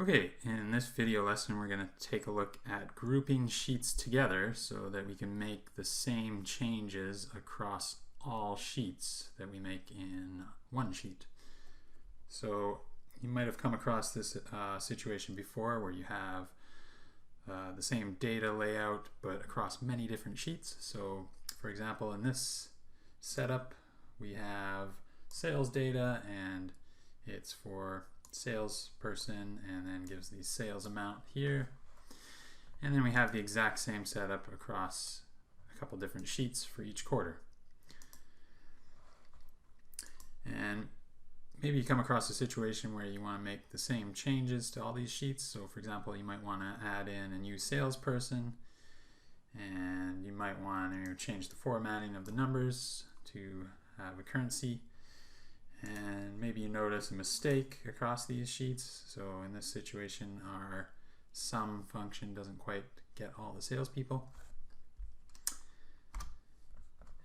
Okay, in this video lesson we're going to take a look at grouping sheets together so that we can make the same changes across all sheets that we make in one sheet. So you might have come across this situation before where you have the same data layout but across many different sheets. So for example, in this setup we have sales data and it's for salesperson and then gives the sales amount here, and then we have the exact same setup across a couple different sheets for each quarter. And maybe you come across a situation where you want to make the same changes to all these sheets. So for example, you might want to add in a new salesperson, and you might want to change the formatting of the numbers to have a currency. And maybe you notice a mistake across these sheets. So in this situation, our sum function doesn't quite get all the salespeople.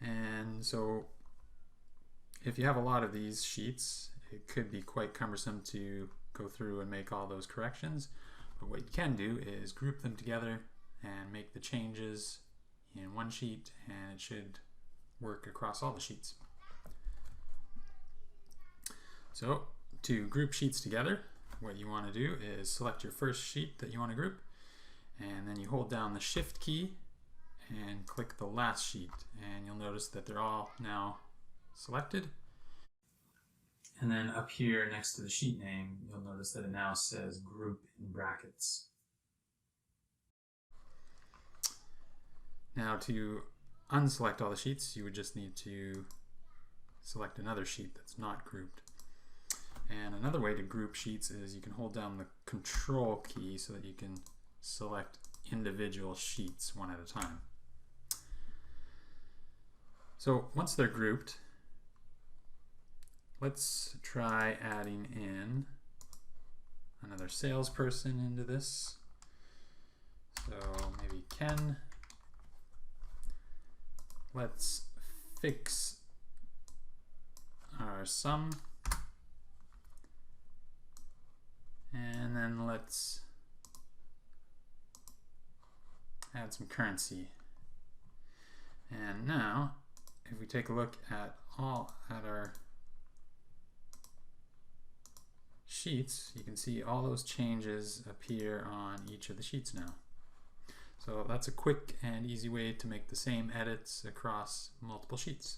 And so if you have a lot of these sheets, it could be quite cumbersome to go through and make all those corrections. But what you can do is group them together and make the changes in one sheet, and it should work across all the sheets. So to group sheets together, what you want to do is select your first sheet that you want to group, and then you hold down the Shift key and click the last sheet, and you'll notice that they're all now selected. And then up here next to the sheet name, you'll notice that it now says group in brackets. Now to unselect all the sheets, you would just need to select another sheet that's not grouped. And another way to group sheets is you can hold down the Control key so that you can select individual sheets one at a time. So once they're grouped, let's try adding in another salesperson into this. So maybe Ken. Let's fix our sum. And then let's add some currency. And now, if we take a look at our sheets, you can see all those changes appear on each of the sheets now. So that's a quick and easy way to make the same edits across multiple sheets.